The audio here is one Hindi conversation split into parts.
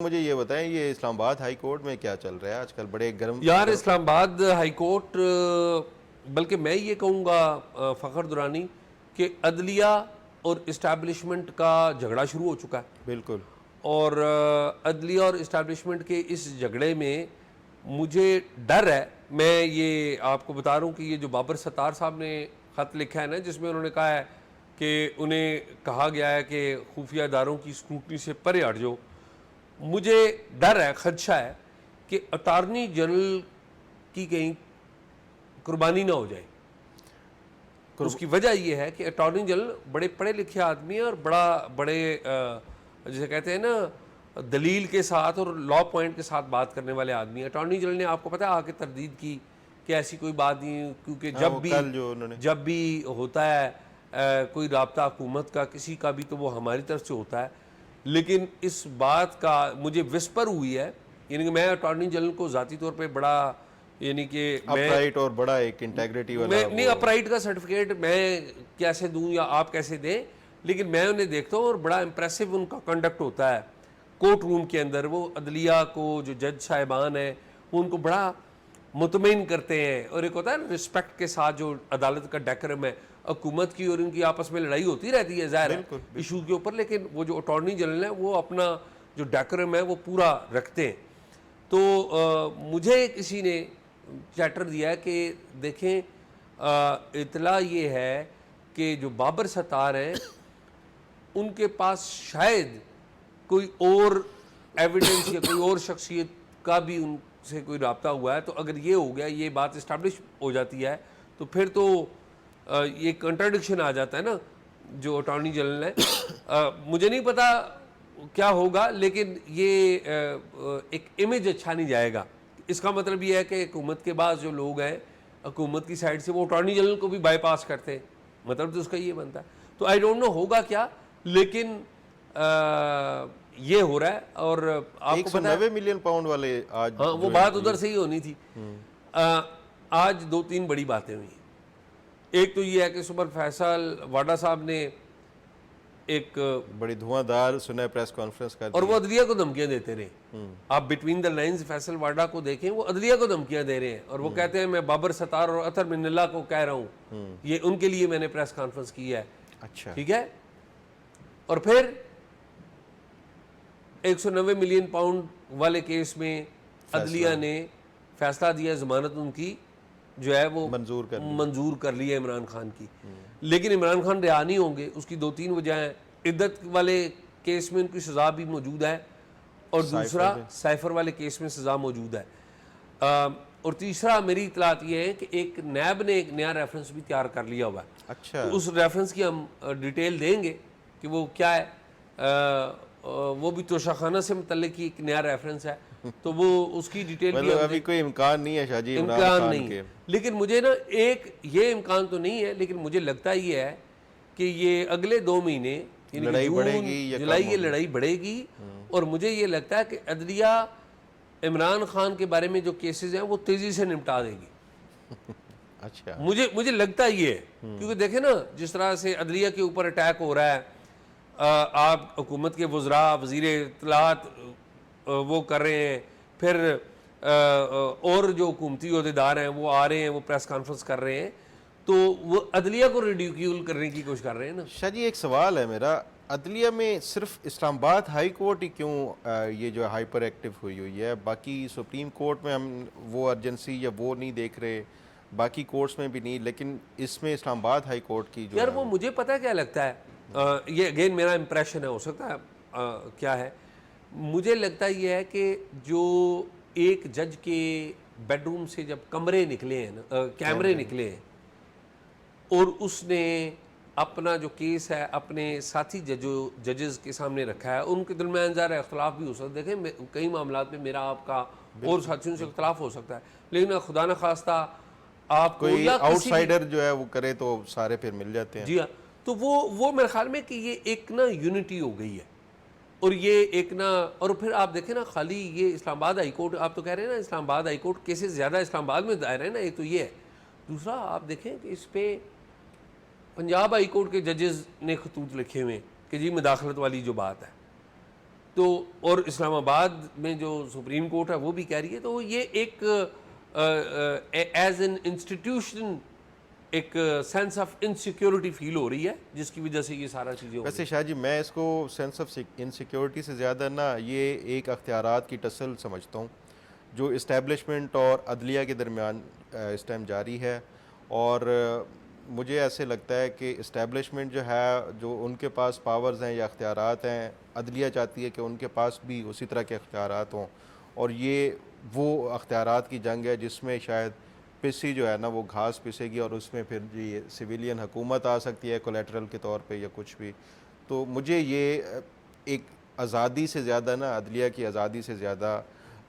मुझे ये बताएं, ये इस्लामाबाद हाई कोर्ट में क्या चल रहा है आजकल? बड़े गर्म यार इस्लामाबाद हाई कोर्ट, बल्कि मैं ये कहूँगा फ़खर दुरानी कि अदलिया और इस्टेब्लिशमेंट का झगड़ा शुरू हो चुका है। बिल्कुल। और अदलिया और इस्टेब्लिशमेंट के इस झगड़े में मुझे डर है। मैं ये आपको बता रहा हूँ कि ये जो बाबर सत्तार साहब ने ख़त लिखा है ना, जिसमें उन्होंने कहा है कि उन्हें कहा गया है कि खुफिया इदारों की स्क्रूटनी से परे हट जाओ, मुझे डर है, खदशा है कि अटारनी जनरल की कहीं कुर्बानी ना हो जाए। उसकी वजह यह है कि अटॉर्नी जनरल बड़े पढ़े लिखे आदमी है और बड़े जैसे कहते हैं ना, दलील के साथ और लॉ पॉइंट के साथ बात करने वाले आदमी है। अटॉर्नी जनरल ने आपको पता है आके तरदीद की कि ऐसी कोई बात नहीं, क्योंकि जब भी होता है कोई राब्ता हुकूमत का किसी का भी, तो वो हमारी तरफ से होता है। लेकिन इस बात का मुझे विस्पर हुई है, यानी कि मैं अटॉर्नी जनरल को ज़ाती तौर पे बड़ा, यानी कि अपराइट और बड़ा एक इंटेग्रिटी वाला, मैं नहीं, अपराइट का सर्टिफिकेट मैं कैसे दूं या आप कैसे दें, लेकिन मैं उन्हें देखता हूँ और बड़ा इंप्रेसिव उनका कंडक्ट होता है कोर्ट रूम के अंदर। वो अदलिया को, जो जज साहिबान हैं, वो उनको बड़ा मुतमईन करते हैं। और एक होता है रिस्पेक्ट के साथ जो अदालत का डेकोरम है। हुकूमत की और उनकी आपस में लड़ाई होती रहती है ज़ाहिर है इशू के ऊपर, लेकिन वो जो अटॉर्नी जनरल है वो अपना जो डेकोरम है वो पूरा रखते हैं। तो मुझे किसी ने चैटर दिया है कि देखें, इतला ये है कि जो बाबर सत्तार हैं उनके पास शायद कोई और एविडेंस या कोई और शख्सियत का भी उनसे कोई रब्ता हुआ है। तो अगर ये हो गया, ये बात इस्टेब्लिश हो जाती है, तो फिर तो ये कंट्राडिक्शन आ जाता है ना जो अटॉर्नी जनरल है। मुझे नहीं पता क्या होगा, लेकिन ये एक इमेज अच्छा नहीं जाएगा। इसका मतलब ये है कि हुकूमत के बाद जो लोग हैं हुकूमत की साइड से, वो अटॉर्नी जनरल को भी बाईपास करते हैं। मतलब तो उसका ये बनता है। तो आई डोंट नो होगा क्या, लेकिन ये हो रहा है। और आपको पता है 190 मिलियन पाउंड वाले आज, हाँ, वो बात उधर से ही होनी थी। आज दो तीन बड़ी बातें हुई। एक तो ये है कि सुपर फैसल वाडा साहब ने एक बड़ी धुआंधार सुनहरी प्रेस कॉन्फ्रेंस कर दी, और वो अदलिया को धमकियां देते रहे। आप बिटवीन द लाइंस फैसल वाडा को देखें, वो अदलिया को धमकियां दे रहे हैं और वो कहते हैं मैं बाबर सत्तार और अतर मिन्नल्ला को कह रहा हूँ, ये उनके लिए मैंने प्रेस कॉन्फ्रेंस की है। अच्छा, ठीक है। और फिर 190 मिलियन पाउंड वाले केस में अदलिया ने फैसला दिया, जमानत उनकी जो है वो मंजूर कर ली है इमरान खान की। लेकिन इमरान खान रिहा नहीं होंगे। उसकी दो तीन वजह हैं। इद्दत वाले केस में उनकी सज़ा भी मौजूद है, और दूसरा साइफर वाले केस में सज़ा मौजूद है। और तीसरा मेरी इतलात ये है कि एक नैब ने एक नया रेफरेंस भी तैयार कर लिया हुआ है। अच्छा, तो उस रेफरेंस की हम डिटेल देंगे कि वो क्या है। वो भी तोशाखाना से मुतल्लिक की एक नया रेफरेंस है, तो वो उसकी डिटेल भी अभी कोई इम्कान नहीं है शाहजी इम्कान नहीं है। लेकिन मुझे ना एक ये इम्कान तो नहीं है, लेकिन मुझे लगता ये है कि ये अगले 2 महीने लड़ाई बढ़ेगी, जुलाई ये लड़ाई बढ़ेगी। और मुझे ये लगता है कि अदलिया इमरान खान के बारे में जो केसेस हैं वो तेजी से निपटा देगी। अच्छा, मुझे लगता ये है, क्योंकि देखें ना जिस तरह से अदलिया के ऊपर अटैक हो रहा है, आप हुकूमत के वज़रा, वज़ीर इत्तलात वो कर रहे हैं, फिर और जो हुकूमती अहदेदार हैं वो आ रहे हैं, वो प्रेस कॉन्फ्रेंस कर रहे हैं, तो वो अदलिया को रिड्यूक्यूल करने की कोशिश कर रहे हैं ना। शाह जी, एक सवाल है मेरा, अदलिया में सिर्फ इस्लामाबाद हाई कोर्ट ही क्यों ये जो हाइपर एक्टिव हुई है? बाकी सुप्रीम कोर्ट में हम वो अर्जेंसी या वो नहीं देख रहे, बाकी कोर्ट्स में भी नहीं, लेकिन इसमें इस्लामाबाद हाई कोर्ट की जो यार वो मुझे पता है क्या लगता है, ये अगेन मेरा इंप्रेशन है, हो सकता है क्या है, मुझे लगता ये है कि जो एक जज के बेडरूम से जब कमरे निकले हैं ना, कैमरे निकले हैं, और उसने अपना जो केस है अपने साथी जजेस के सामने रखा है, उनके दरमियान ज़ाहिर इख्तलाफ भी हो सकता है। देखें कई मामलात में मेरा आपका और साथियों से इख्तलाफ हो सकता है, लेकिन खुदा न खास्ता आप कोई आउटसाइडर जो है वो करे तो सारे फिर मिल जाते हैं। जी हाँ, तो वो मेरे ख्याल में कि ये एक ना यूनिटी हो गई है। और ये एक ना, और फिर आप देखें ना, खाली ये इस्लामाबाद हाई कोर्ट, आप तो कह रहे हैं ना इस्लामाबाद हाई कोर्ट केसेस ज़्यादा इस्लामाबाद में दायर है ना, एक तो ये है। दूसरा आप देखें कि इस पर पंजाब हाई कोर्ट के जजेस ने खतूत लिखे हुए कि जी मुदाखलत वाली जो बात है, तो और इस्लामाबाद में जो सुप्रीम कोर्ट है वो भी कह रही है, तो ये एक एज एन इंस्टीट्यूशन एक सेंस ऑफ इनसिक्योरिटी फील हो रही है, जिसकी वजह से ये सारा चीज़ें हो रही वैसे शाह जी मैं इसको सेंस ऑफ इनसिक्योरिटी से ज़्यादा ना ये एक अख्तियारात की टसल समझता हूँ जो इस्टेब्लिशमेंट और अदलिया के दरमियान इस टाइम जारी है। और मुझे ऐसे लगता है कि इस्टेब्लिशमेंट जो है, जो उनके पास पावर्स हैं या अख्तियारात हैं, अदलिया चाहती है कि उनके पास भी उसी तरह के अख्तियारात हों। और ये वो अख्तियारात की जंग है जिसमें शायद पिसी जो है ना वो घास पिसेगी और उसमें फिर ये सिविलियन हुकूमत आ सकती है कोलेटरल के तौर पे या कुछ भी। तो मुझे ये एक आज़ादी से ज़्यादा ना, अदलिया की आज़ादी से ज़्यादा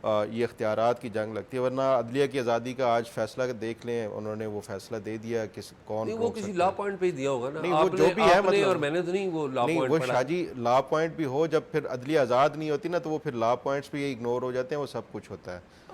ये इख्तियारात की जंग लगती है। वरना अदलिया की आज़ादी का आज फैसला देख लें, उन्होंने वो फैसला दे दिया कि कौन नहीं, वो रोक किसी सकता लॉ है। पॉइंट पे ही दिया होगा ना, नहीं वो आपने जो भी है आपने और मतलब, मैंने तो नहीं वो लॉ नहीं पॉइंट वो पढ़ा। शाहजी लॉ पॉइंट भी हो, जब फिर अदलिया आज़ाद नहीं होती ना तो वो फिर लॉ पॉइंट्स भी इग्नोर हो जाते हैं, वो सब कुछ होता है।